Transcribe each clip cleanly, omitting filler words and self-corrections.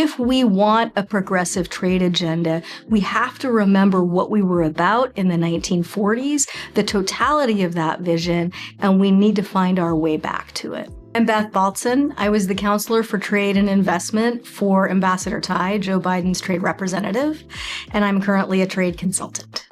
If we want a progressive trade agenda, we have to remember what we were about in the 1940s, the totality of that vision, and we need to find our way back to it. I'm Beth Baltzan. I was the Counselor for Trade and Investment for Ambassador Tai, Joe Biden's trade representative, and I'm currently a trade consultant.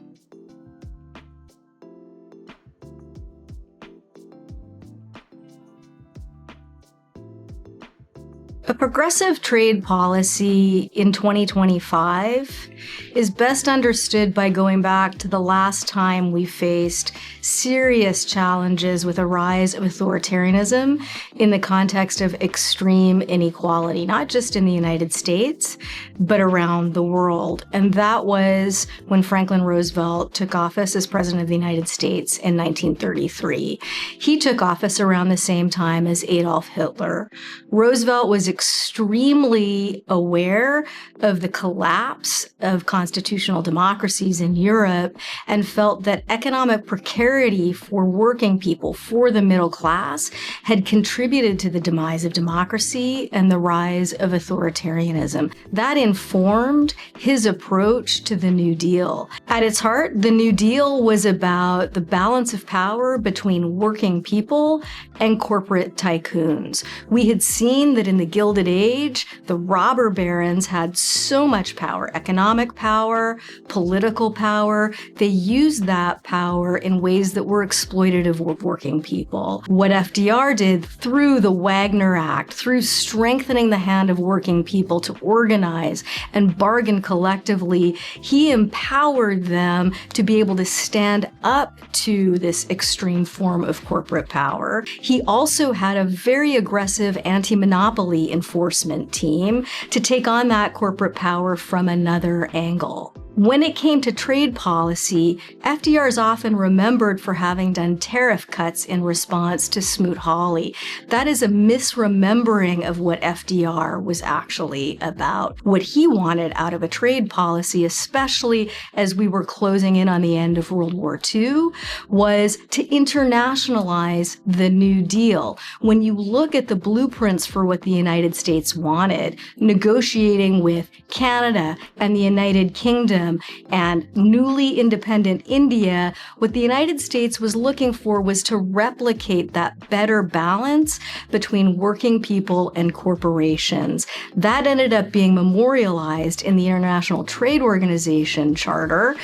A progressive trade policy in 2025 is best understood by going back to the last time we faced serious challenges with a rise of authoritarianism in the context of extreme inequality, not just in the United States, but around the world. And that was when Franklin Roosevelt took office as President of the United States in 1933. He took office around the same time as Adolf Hitler. Roosevelt was extremely aware of the collapse of constitutional democracies in Europe and felt that economic precarity for working people, for the middle class, had contributed to the demise of democracy and the rise of authoritarianism. That informed his approach to the New Deal. At its heart, the New Deal was about the balance of power between working people and corporate tycoons. We had seen that in the Gilded Age, the robber barons had so much power, economic power, political power. They used that power in ways that were exploitative of working people. What FDR did through the Wagner Act, through strengthening the hand of working people to organize and bargain collectively, he empowered them to be able to stand up to this extreme form of corporate power. He also had a very aggressive anti-monopoly enforcement team to take on that corporate power from another angle. When it came to trade policy, FDR is often remembered for having done tariff cuts in response to Smoot-Hawley. That is a misremembering of what FDR was actually about. What he wanted out of a trade policy, especially as we were closing in on the end of World War II, was to internationalize the New Deal. When you look at the blueprints for what the United States wanted, negotiating with Canada and the United Kingdom and newly independent India, what the United States was looking for was to replicate that better balance between working people and corporations. That ended up being memorialized in the International Trade Organization Charter,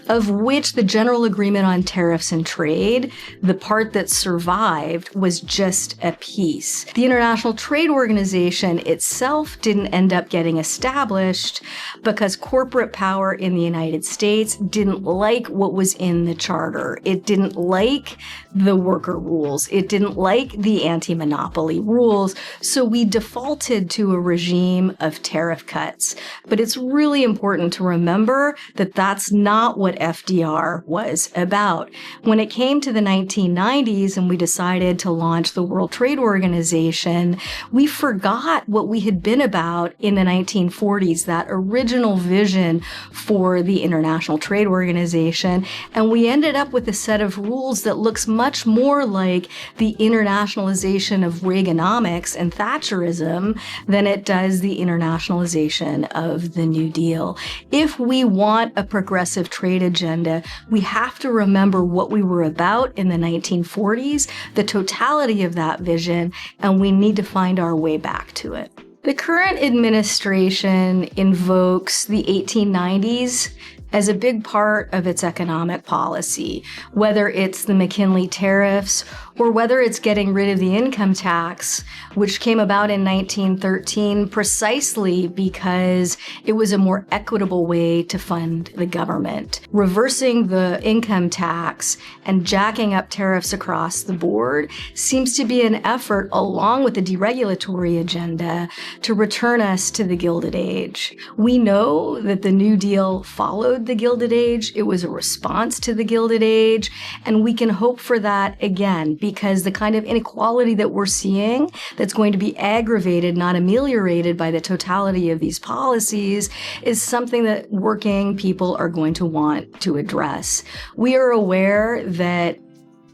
of which the General Agreement on Tariffs and Trade, the part that survived, was just a piece. The International Trade Organization itself didn't end up getting established because corporate power in the United States didn't like what was in the charter. It didn't like the worker rules. It didn't like the anti-monopoly rules. So we defaulted to a regime of tariff cuts. But it's really important to remember that that's not what FDR was about. When it came to the 1990s and we decided to launch the World Trade Organization, we forgot what we had been about in the 1940s, that original vision for the International Trade Organization, and we ended up with a set of rules that looks much more like the internationalization of Reaganomics and Thatcherism than it does the internationalization of the New Deal. If we want a progressive trade agenda, we have to remember what we were about in the 1940s, the totality of that vision, and we need to find our way back to it. The current administration invokes the 1890s as a big part of its economic policy, whether it's the McKinley tariffs or whether it's getting rid of the income tax, which came about in 1913 precisely because it was a more equitable way to fund the government. Reversing the income tax and jacking up tariffs across the board seems to be an effort, along with the deregulatory agenda, to return us to the Gilded Age. We know that the New Deal followed the Gilded Age. It was a response to the Gilded Age, and we can hope for that again, because the kind of inequality that we're seeing that's going to be aggravated, not ameliorated by the totality of these policies, is something that working people are going to want to address. We are aware that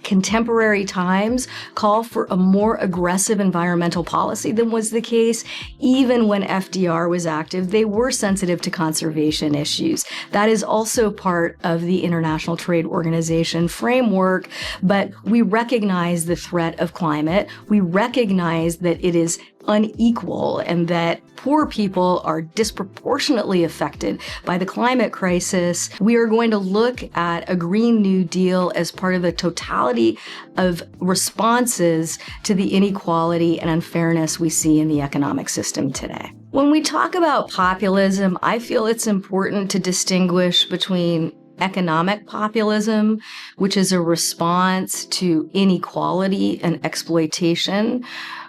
Contemporary times call for a more aggressive environmental policy than was the case. Even when FDR was active, they were sensitive to conservation issues. That is also part of the International Trade Organization framework, but we recognize the threat of climate. We recognize that it is unequal and that poor people are disproportionately affected by the climate crisis. We are going to look at a Green New Deal as part of the totality of responses to the inequality and unfairness we see in the economic system today. When we talk about populism, I feel it's important to distinguish between economic populism, which is a response to inequality and exploitation,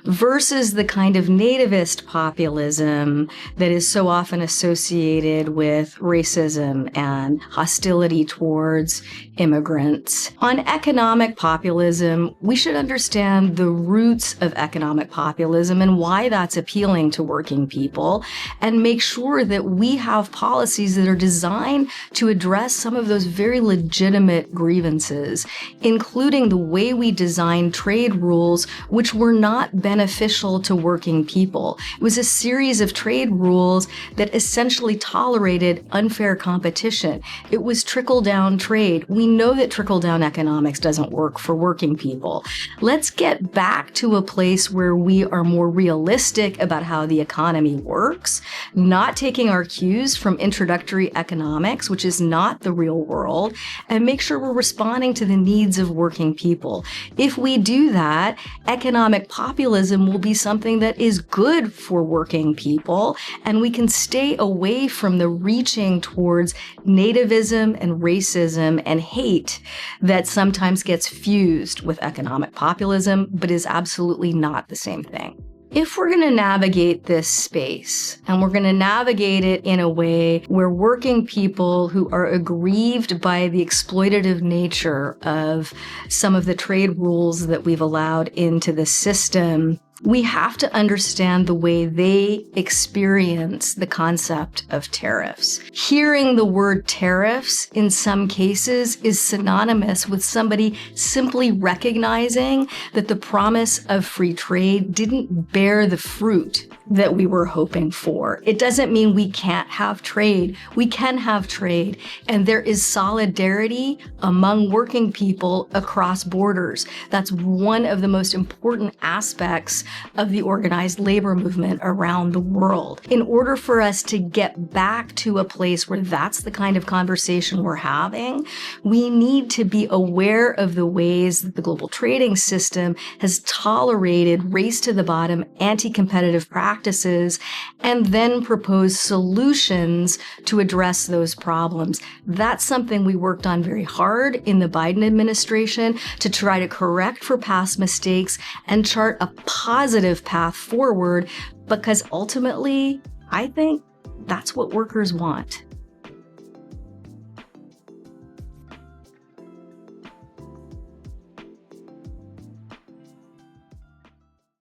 versus the kind of nativist populism that is so often associated with racism and hostility towards immigrants. On economic populism, we should understand the roots of economic populism and why that's appealing to working people, and make sure that we have policies that are designed to address some of those very legitimate grievances, including the way we design trade rules, which were not beneficial to working people. It was a series of trade rules that essentially tolerated unfair competition. It was trickle-down trade. We know that trickle-down economics doesn't work for working people. Let's get back to a place where we are more realistic about how the economy works, not taking our cues from introductory economics, which is not the real world, and make sure we're responding to the needs of working people. If we do that, economic populism will be something that is good for working people, and we can stay away from the reaching towards nativism and racism and hate that sometimes gets fused with economic populism, but is absolutely not the same thing. If we're going to navigate this space, and we're going to navigate it in a way where working people who are aggrieved by the exploitative nature of some of the trade rules that we've allowed into the system, we have to understand the way they experience the concept of tariffs. Hearing the word tariffs in some cases is synonymous with somebody simply recognizing that the promise of free trade didn't bear the fruit that we were hoping for. It doesn't mean we can't have trade. We can have trade, and there is solidarity among working people across borders. That's one of the most important aspects of the organized labor movement around the world. In order for us to get back to a place where that's the kind of conversation we're having, we need to be aware of the ways that the global trading system has tolerated race to the bottom, anti-competitive practices, and then propose solutions to address those problems. That's something we worked on very hard in the Biden administration to try to correct for past mistakes and chart a positive path forward, because ultimately, I think that's what workers want.